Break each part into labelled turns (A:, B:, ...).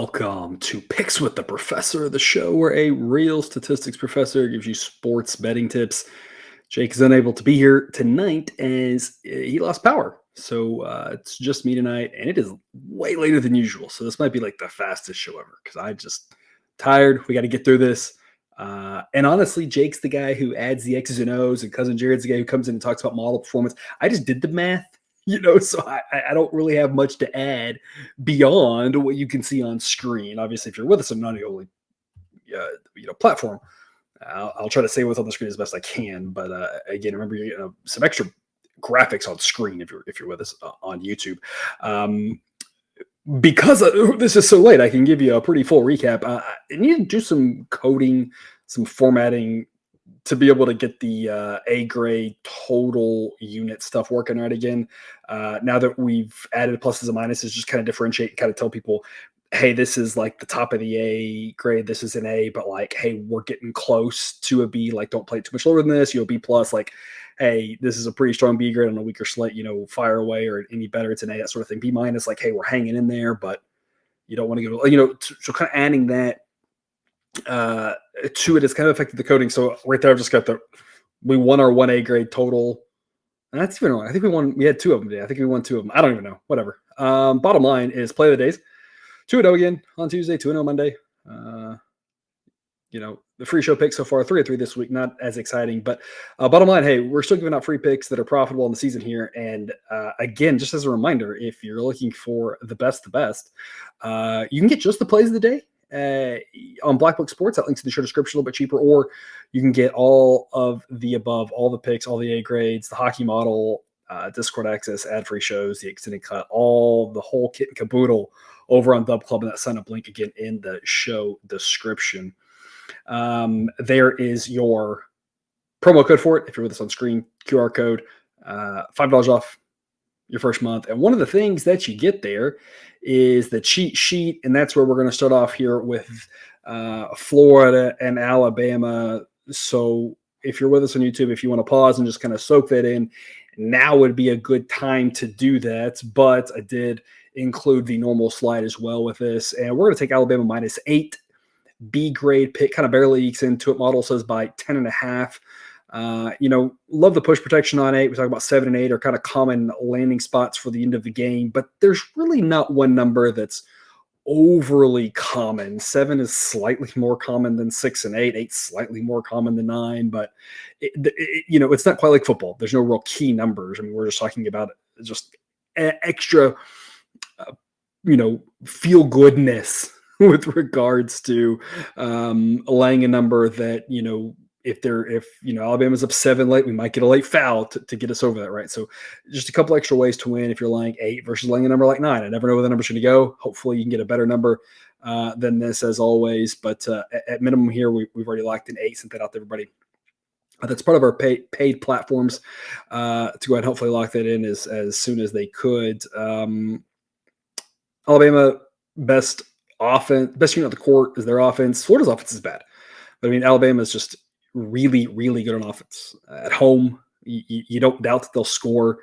A: Welcome to Picks with the Professor, the show where a real statistics professor gives you sports betting tips. Jake is unable to be here tonight as he lost power. So it's just me tonight, and it is way later than usual. So this might be like the fastest show ever because I just tired. We got to get through this. And honestly, Jake's the guy who adds the X's and O's, and Cousin Jared's the guy who comes in and talks about model performance. I just did the math. So I don't really have much to add beyond what you can see on screen. Obviously, if you're with us on an audio platform, I'll try to say what's on the screen as best I can. But again, remember you're getting some extra graphics on screen if you're with us on YouTube. Because this is so late, I can give you a pretty full recap. I need to do some coding, some formatting to be able to get the A grade total unit stuff working right again. Now that we've added pluses and minuses, just kind of differentiate and kind of tell people, hey, this is like the top of the A grade. This is an A, but like, hey, we're getting close to a B. Like, don't play it too much lower than this. B plus. Like, hey, this is a pretty strong B grade on a weaker slate. Fire away, or any better, it's an A, that sort of thing. B minus, like, hey, we're hanging in there, but you don't want to go. So kind of adding that to it has kind of affected the coding. So right there, I've just got we won our 1A grade total. And that's even wrong. I think we had two of them today. I think we won two of them. I don't even know. Whatever. Bottom line is play of the days. 2-0 again on Tuesday, 2-0 Monday. The free show picks so far, 3-3 this week. Not as exciting, but bottom line, hey, we're still giving out free picks that are profitable in the season here. And again, just as a reminder, if you're looking for the best, you can get just the plays of the day on Black Book Sports. That link's in the show description, a little bit cheaper, or you can get all of the above, all the picks, all the A grades, the hockey model, Discord access, ad-free shows, the extended cut, the whole kit and caboodle over on Dub Club, and that sign-up link again in the show description. There is your promo code for it. If you're with us on screen, QR code, $5 off your first month. And one of the things that you get there is the cheat sheet, and that's where we're going to start off here with Florida and Alabama. So if you're with us on YouTube, if you want to pause and just kind of soak that in, now would be a good time to do that. But I did include the normal slide as well with this, and we're going to take Alabama -8. B grade pick kind of barely ekes into it. Model says by 10.5. Love the push protection on 8. We talk about 7 and 8 are kind of common landing spots for the end of the game, but there's really not one number that's overly common. 7 is slightly more common than 6 and 8. 8's slightly more common than 9, but it's not quite like football. There's no real key numbers. I mean, we're just talking about just extra, feel goodness with regards to laying a number that, if Alabama's up 7 late, we might get a late foul to get us over that, right? So just a couple extra ways to win if you're laying 8 versus laying a number like 9. I never know where the number's going to go. Hopefully you can get a better number than this, as always. But at minimum here, we've already locked in 8, sent that out to everybody. That's part of our paid platforms to go ahead and hopefully lock that in as soon as they could. Alabama, best unit on the court is their offense. Florida's offense is bad. But I mean, Alabama is just really, really good on offense. At home, you don't doubt that they'll score.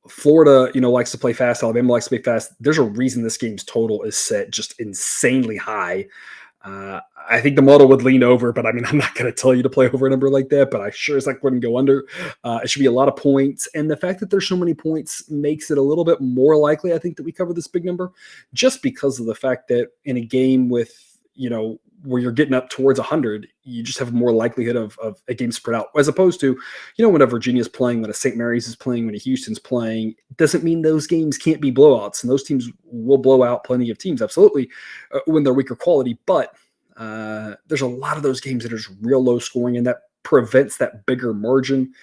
A: Florida, likes to play fast. Alabama likes to play fast. There's a reason this game's total is set just insanely high. I think the model would lean over, but I mean, I'm not going to tell you to play over a number like that, but I sure as heck wouldn't go under. It should be a lot of points. And the fact that there's so many points makes it a little bit more likely, I think, that we cover this big number, just because of the fact that in a game with, where you're getting up towards 100, you just have more likelihood of a game spread out, as opposed to, when a Virginia's playing, when a St. Mary's is playing, when a Houston's playing. It doesn't mean those games can't be blowouts, and those teams will blow out plenty of teams, absolutely, when they're weaker quality. But there's a lot of those games that are just real low scoring, and that prevents that bigger margin.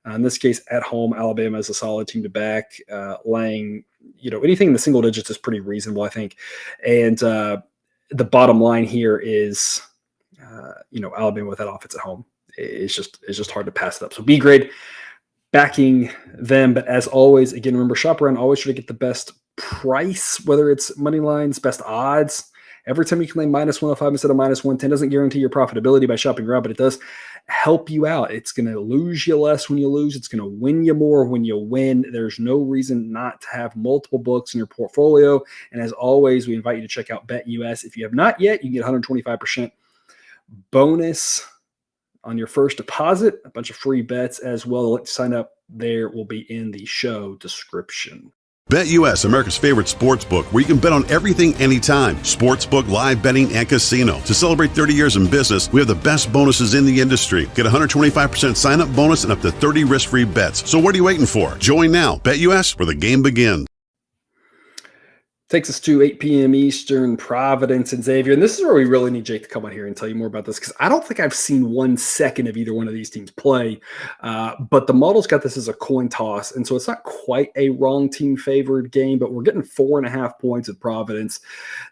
A: In this case, at home, Alabama is a solid team to back. Laying, anything in the single digits is pretty reasonable, I think. And the bottom line here is, Alabama with that offense at home, it's just hard to pass it up. So B grade, backing them. But as always, again, remember, shop around, always try to get the best price, whether it's money lines, best odds. Every time you can lay -105 instead of -110 doesn't guarantee your profitability by shopping around, but it does help you out. It's going to lose you less when you lose. It's going to win you more when you win. There's no reason not to have multiple books in your portfolio. And as always, we invite you to check out BetUS. If you have not yet, you can get 125% bonus on your first deposit, a bunch of free bets as well. The link to sign up there will be in the show description.
B: BetUS, America's favorite sports book, where you can bet on everything anytime. Sportsbook, live betting, and casino. To celebrate 30 years in business, we have the best bonuses in the industry. Get a 125% sign-up bonus and up to 30 risk-free bets. So what are you waiting for? Join now. BetUS, where the game begins.
A: Takes us to 8 p.m. Eastern, Providence and Xavier. And this is where we really need Jake to come on here and tell you more about this, because I don't think I've seen 1 second of either one of these teams play. But the model's got this as a coin toss. And so it's not quite a wrong team favored game, but we're getting 4.5 points with Providence.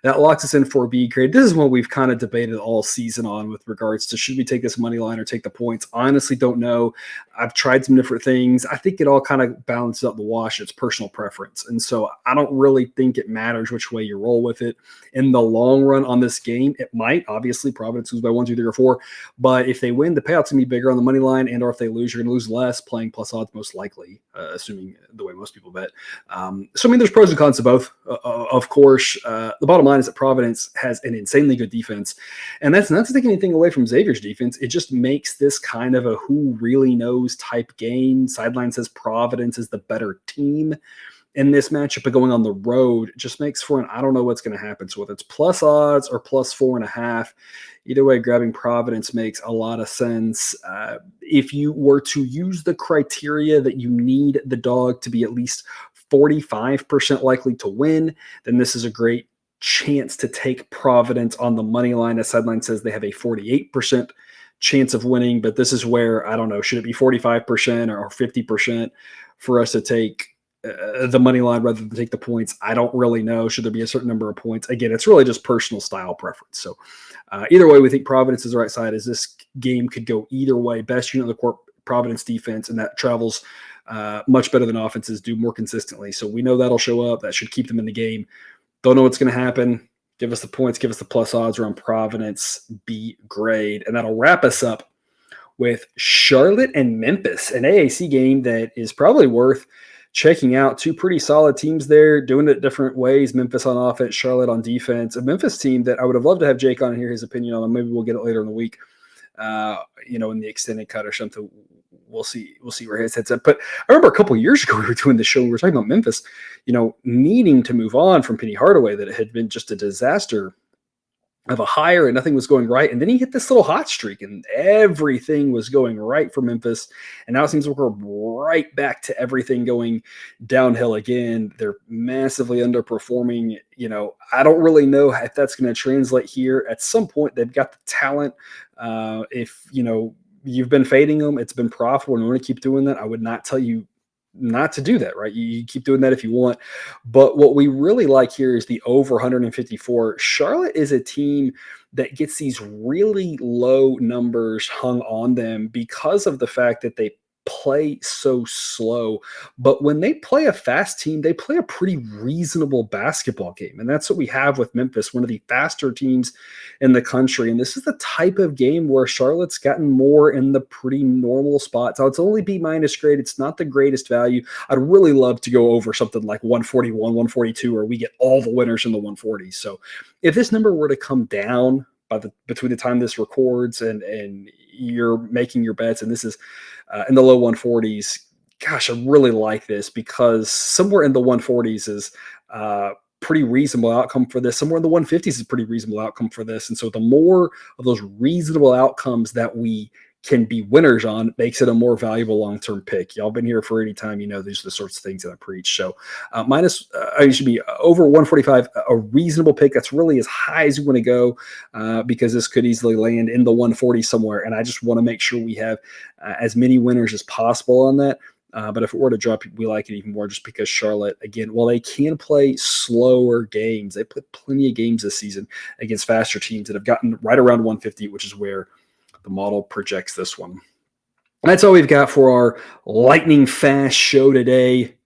A: That locks us in for a B grade. This is what we've kind of debated all season on with regards to should we take this money line or take the points. Honestly, don't know. I've tried some different things. I think it all kind of balances out the wash. It's personal preference. And so I don't really think it matters which way you roll with it. In the long run on this game, it might. Obviously, Providence lose by 1, 2, 3, or 4. But if they win, the payout's going to be bigger on the money line, and or if they lose, you're going to lose less playing plus odds, most likely, assuming the way most people bet. So, I mean, there's pros and cons to both, of course. The bottom line is that Providence has an insanely good defense, and that's not to take anything away from Xavier's defense. It just makes this kind of a who really knows type game. Sideline says Providence is the better team in this matchup, but going on the road just makes for an I don't know what's going to happen. So whether it's plus odds or plus 4.5, either way, grabbing Providence makes a lot of sense. If you were to use the criteria that you need the dog to be at least 45% likely to win, then this is a great chance to take Providence on the money line. The sideline says they have a 48% chance of winning, but this is where, I don't know, should it be 45% or 50% for us to take the money line rather than take the points? I don't really know. Should there be a certain number of points? Again, it's really just personal style preference. So either way, we think Providence is the right side, as this game could go either way. Best unit of the court, Providence defense, and that travels much better than offenses do more consistently. So we know that'll show up. That should keep them in the game. Don't know what's going to happen. Give us the points. Give us the plus odds around Providence B grade. And that'll wrap us up with Charlotte and Memphis, an AAC game that is probably worth checking out. Two pretty solid teams there, doing it different ways. Memphis on offense, Charlotte on defense. A Memphis team that I would have loved to have Jake on and hear his opinion on. Maybe we'll get it later in the week, in the extended cut or something. We'll see where his head's at. But I remember a couple of years ago we were doing the show. We were talking about Memphis, needing to move on from Penny Hardaway, that it had been just a disaster of a hire and nothing was going right. And then he hit this little hot streak and everything was going right for Memphis. And now it seems like we're right back to everything going downhill again. They're massively underperforming. I don't really know if that's going to translate here. At some point, they've got the talent. If you've been fading them, it's been profitable, and we want to keep doing that. I would not tell you not to do that, right? You keep doing that if you want. But what we really like here is the over 154. Charlotte is a team that gets these really low numbers hung on them because of the fact that they play so slow. But when they play a fast team, they play a pretty reasonable basketball game. And that's what we have with Memphis, one of the faster teams in the country. And this is the type of game where Charlotte's gotten more in the pretty normal spots. Now, it's only B- grade. It's not the greatest value. I'd really love to go over something like 141, 142, where we get all the winners in the 140s. So if this number were to come down between the time this records and you're making your bets, and this is in the low 140s, gosh, I really like this, because somewhere in the 140s is pretty reasonable outcome for this. Somewhere in the 150s is a pretty reasonable outcome for this. And so the more of those reasonable outcomes that we can be winners on makes it a more valuable long-term pick. Y'all been here for any time, these are the sorts of things that I preach. So it should be over 145, a reasonable pick. That's really as high as you want to go, because this could easily land in the 140 somewhere. And I just want to make sure we have as many winners as possible on that. But if it were to drop, we like it even more, just because Charlotte, again, while they can play slower games, they played plenty of games this season against faster teams that have gotten right around 150, which is where the model projects this one. That's all we've got for our lightning fast show today.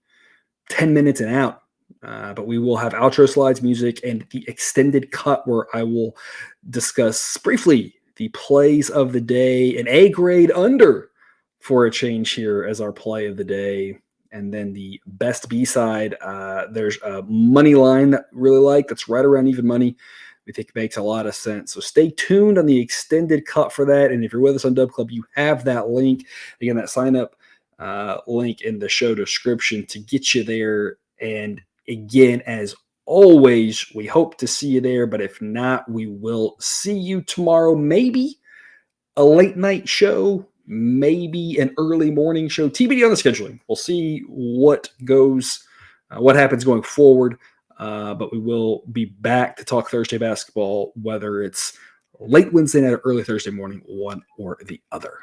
A: 10 minutes and out. But we will have outro slides, music, and the extended cut, where I will discuss briefly the plays of the day, an A grade under for a change here as our play of the day. And then the best B side, there's a money line that we really like that's right around even money. We think it makes a lot of sense. So stay tuned on the extended cut for that. And if you're with us on Dub Club, you have that link. Again, that sign up link in the show description to get you there. And again, as always, we hope to see you there. But if not, we will see you tomorrow. Maybe a late night show, maybe an early morning show. TBD on the scheduling. We'll see what happens going forward. But we will be back to talk Thursday basketball, whether it's late Wednesday night or early Thursday morning, one or the other.